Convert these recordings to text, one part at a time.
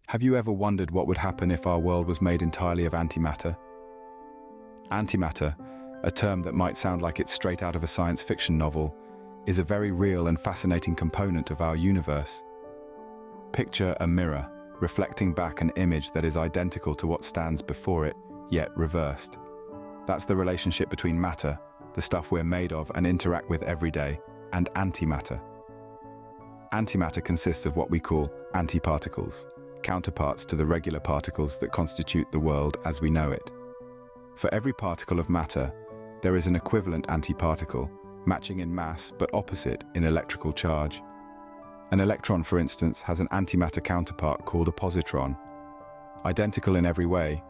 Have you ever wondered what would happen if our world was made entirely of antimatter? Antimatter, a term that might sound like it's straight out of a science fiction novel, is a very real and fascinating component of our universe. Picture a mirror, reflecting back an image that is identical to what stands before it, yet reversed. That's the relationship between matter, the stuff we're made of and interact with every day, and antimatter. Antimatter consists of what we call antiparticles, counterparts to the regular particles that constitute the world as we know it. For every particle of matter, there is an equivalent antiparticle, matching in mass but opposite in electrical charge. An electron, for instance, has an antimatter counterpart called a positron, identical in every way,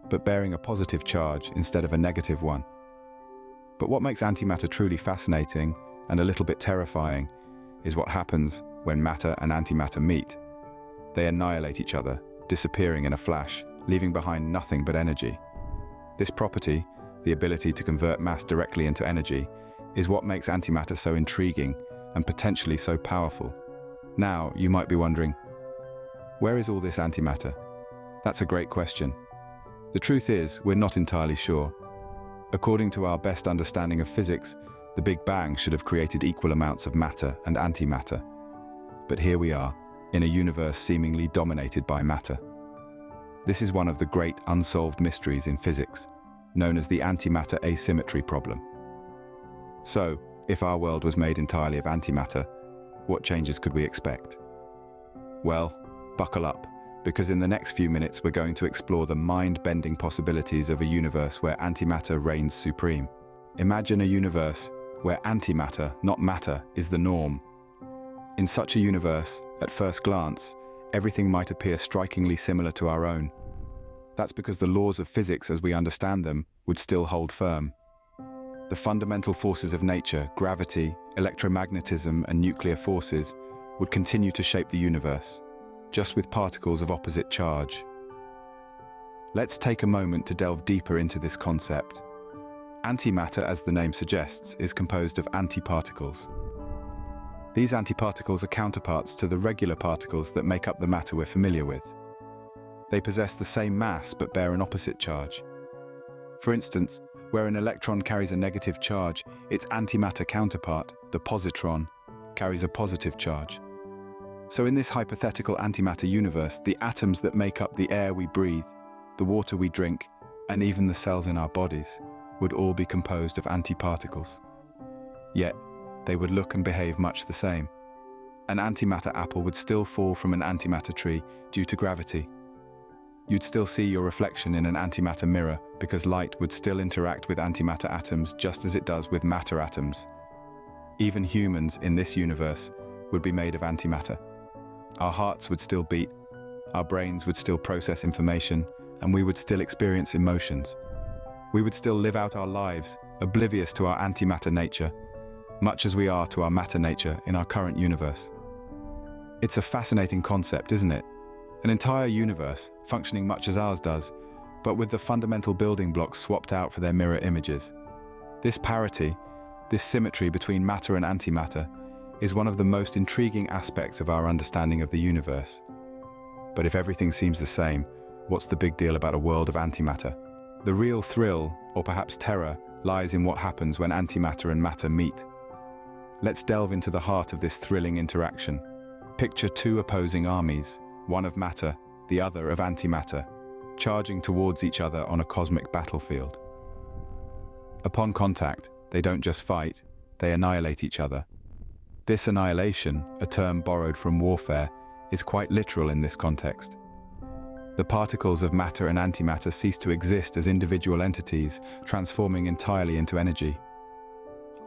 but bearing a positive charge instead of a negative one. But what makes antimatter truly fascinating and a little bit terrifying is what happens when matter and antimatter meet. They annihilate each other, disappearing in a flash, leaving behind nothing but energy. This property, the ability to convert mass directly into energy, is what makes antimatter so intriguing and potentially so powerful. Now, you might be wondering, where is all this antimatter? That's a great question. The truth is, we're not entirely sure. According to our best understanding of physics, the Big Bang should have created equal amounts of matter and antimatter. But here we are, in a universe seemingly dominated by matter. This is one of the great unsolved mysteries in physics, known as the antimatter asymmetry problem. So, if our world was made entirely of antimatter, what changes could we expect? Well, buckle up, because in the next few minutes we're going to explore the mind-bending possibilities of a universe where antimatter reigns supreme. Imagine a universe where antimatter, not matter, is the norm. In such a universe, at first glance, everything might appear strikingly similar to our own. That's because the laws of physics as we understand them would still hold firm. The fundamental forces of nature, gravity, electromagnetism, and nuclear forces, would continue to shape the universe, just with particles of opposite charge. Let's take a moment to delve deeper into this concept. Antimatter, as the name suggests, is composed of antiparticles. These antiparticles are counterparts to the regular particles that make up the matter we're familiar with. They possess the same mass but bear an opposite charge. For instance, where an electron carries a negative charge, its antimatter counterpart, the positron, carries a positive charge. So in this hypothetical antimatter universe, the atoms that make up the air we breathe, the water we drink, and even the cells in our bodies, would all be composed of antiparticles. Yet, they would look and behave much the same. An antimatter apple would still fall from an antimatter tree due to gravity. You'd still see your reflection in an antimatter mirror because light would still interact with antimatter atoms just as it does with matter atoms. Even humans in this universe would be made of antimatter. Our hearts would still beat, our brains would still process information, and we would still experience emotions. We would still live out our lives, oblivious to our antimatter nature, much as we are to our matter nature in our current universe. It's a fascinating concept, isn't it? An entire universe, functioning much as ours does, but with the fundamental building blocks swapped out for their mirror images. This parity, this symmetry between matter and antimatter, is one of the most intriguing aspects of our understanding of the universe. But if everything seems the same, what's the big deal about a world of antimatter? The real thrill, or perhaps terror, lies in what happens when antimatter and matter meet. Let's delve into the heart of this thrilling interaction. Picture two opposing armies, one of matter, the other of antimatter, charging towards each other on a cosmic battlefield. Upon contact, they don't just fight, they annihilate each other. This annihilation, a term borrowed from warfare, is quite literal in this context. The particles of matter and antimatter cease to exist as individual entities, transforming entirely into energy.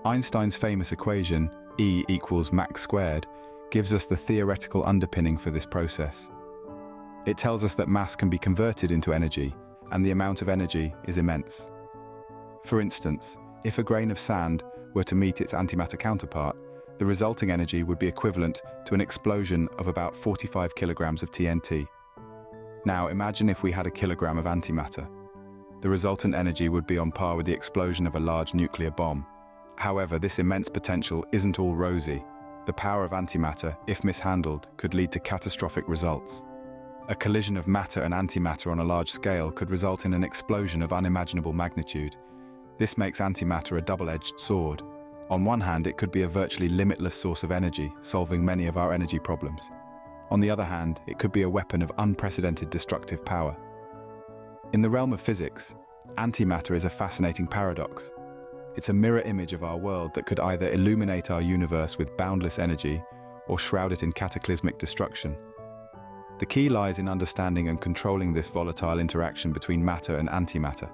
Einstein's famous equation, E equals mach squared, gives us the theoretical underpinning for this process. It tells us that mass can be converted into energy, and the amount of energy is immense. For instance, if a grain of sand were to meet its antimatter counterpart, the resulting energy would be equivalent to an explosion of about 45 kilograms of TNT. Now imagine if we had a kilogram of antimatter. The resultant energy would be on par with the explosion of a large nuclear bomb. However, this immense potential isn't all rosy. The power of antimatter, if mishandled, could lead to catastrophic results. A collision of matter and antimatter on a large scale could result in an explosion of unimaginable magnitude. This makes antimatter a double-edged sword. On one hand, it could be a virtually limitless source of energy, solving many of our energy problems. On the other hand, it could be a weapon of unprecedented destructive power. In the realm of physics, antimatter is a fascinating paradox. It's a mirror image of our world that could either illuminate our universe with boundless energy or shroud it in cataclysmic destruction. The key lies in understanding and controlling this volatile interaction between matter and antimatter.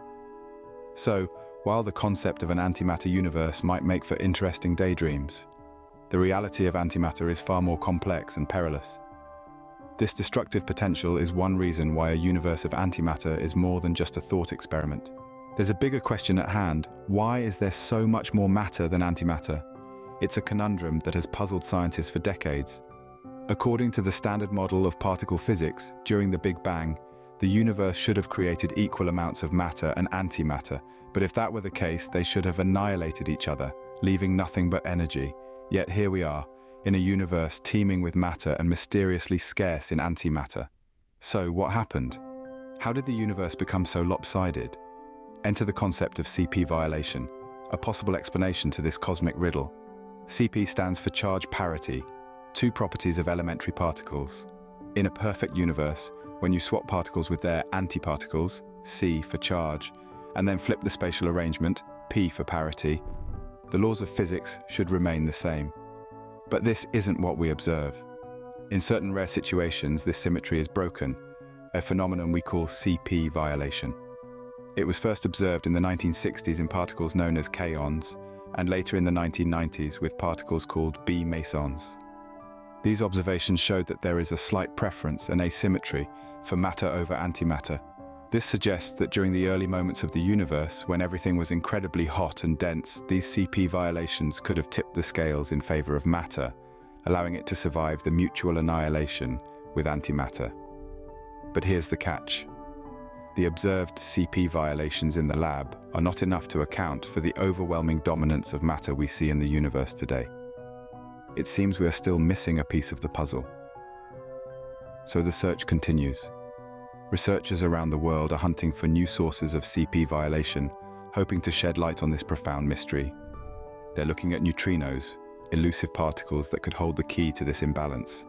So, while the concept of an antimatter universe might make for interesting daydreams, the reality of antimatter is far more complex and perilous. This destructive potential is one reason why a universe of antimatter is more than just a thought experiment. There's a bigger question at hand: why is there so much more matter than antimatter? It's a conundrum that has puzzled scientists for decades. According to the standard model of particle physics, during the Big Bang, the universe should have created equal amounts of matter and antimatter, but if that were the case, they should have annihilated each other, leaving nothing but energy. Yet here we are, in a universe teeming with matter and mysteriously scarce in antimatter. So what happened? How did the universe become so lopsided? Enter the concept of CP violation, a possible explanation to this cosmic riddle. CP stands for charge parity, two properties of elementary particles. In a perfect universe, when you swap particles with their antiparticles, C for charge, and then flip the spatial arrangement, P for parity, the laws of physics should remain the same. But this isn't what we observe. In certain rare situations, this symmetry is broken, a phenomenon we call CP violation. It was first observed in the 1960s in particles known as kaons, and later in the 1990s with particles called B mesons. These observations showed that there is a slight preference and asymmetry for matter over antimatter. This suggests that during the early moments of the universe, when everything was incredibly hot and dense, these CP violations could have tipped the scales in favor of matter, allowing it to survive the mutual annihilation with antimatter. But here's the catch. The observed CP violations in the lab are not enough to account for the overwhelming dominance of matter we see in the universe today. It seems we are still missing a piece of the puzzle. So the search continues. Researchers around the world are hunting for new sources of CP violation, hoping to shed light on this profound mystery. They're looking at neutrinos, elusive particles that could hold the key to this imbalance.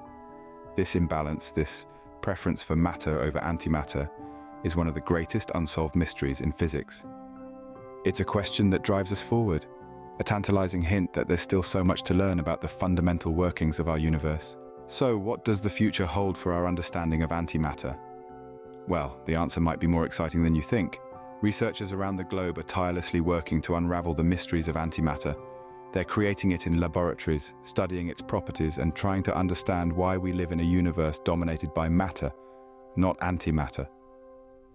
This imbalance, this preference for matter over antimatter, is one of the greatest unsolved mysteries in physics. It's a question that drives us forward, a tantalizing hint that there's still so much to learn about the fundamental workings of our universe. So, what does the future hold for our understanding of antimatter? Well, the answer might be more exciting than you think. Researchers around the globe are tirelessly working to unravel the mysteries of antimatter. They're creating it in laboratories, studying its properties, and trying to understand why we live in a universe dominated by matter, not antimatter.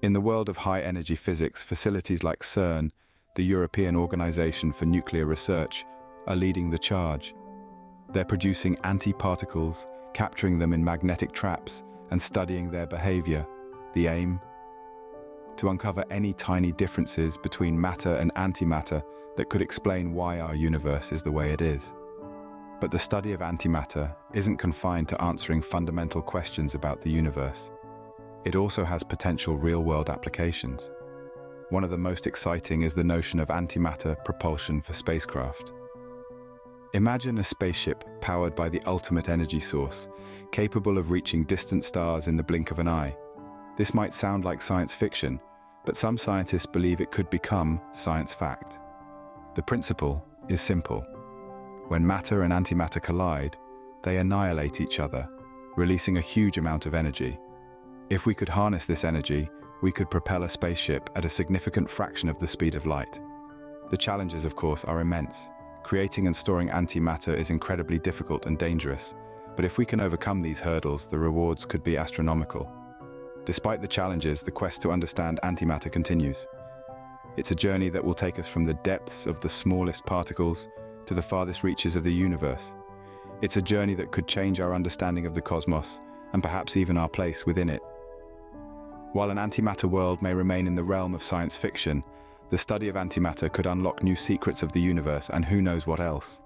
In the world of high-energy physics, facilities like CERN, the European Organization for Nuclear Research, are leading the charge. They're producing antiparticles, capturing them in magnetic traps, and studying their behavior. The aim? To uncover any tiny differences between matter and antimatter that could explain why our universe is the way it is. But the study of antimatter isn't confined to answering fundamental questions about the universe. It also has potential real-world applications. One of the most exciting is the notion of antimatter propulsion for spacecraft. Imagine a spaceship powered by the ultimate energy source, capable of reaching distant stars in the blink of an eye. This might sound like science fiction, but some scientists believe it could become science fact. The principle is simple. When matter and antimatter collide, they annihilate each other, releasing a huge amount of energy. If we could harness this energy, we could propel a spaceship at a significant fraction of the speed of light. The challenges, of course, are immense. Creating and storing antimatter is incredibly difficult and dangerous, but if we can overcome these hurdles, the rewards could be astronomical. Despite the challenges, the quest to understand antimatter continues. It's a journey that will take us from the depths of the smallest particles to the farthest reaches of the universe. It's a journey that could change our understanding of the cosmos, and perhaps even our place within it. While an antimatter world may remain in the realm of science fiction, the study of antimatter could unlock new secrets of the universe and who knows what else.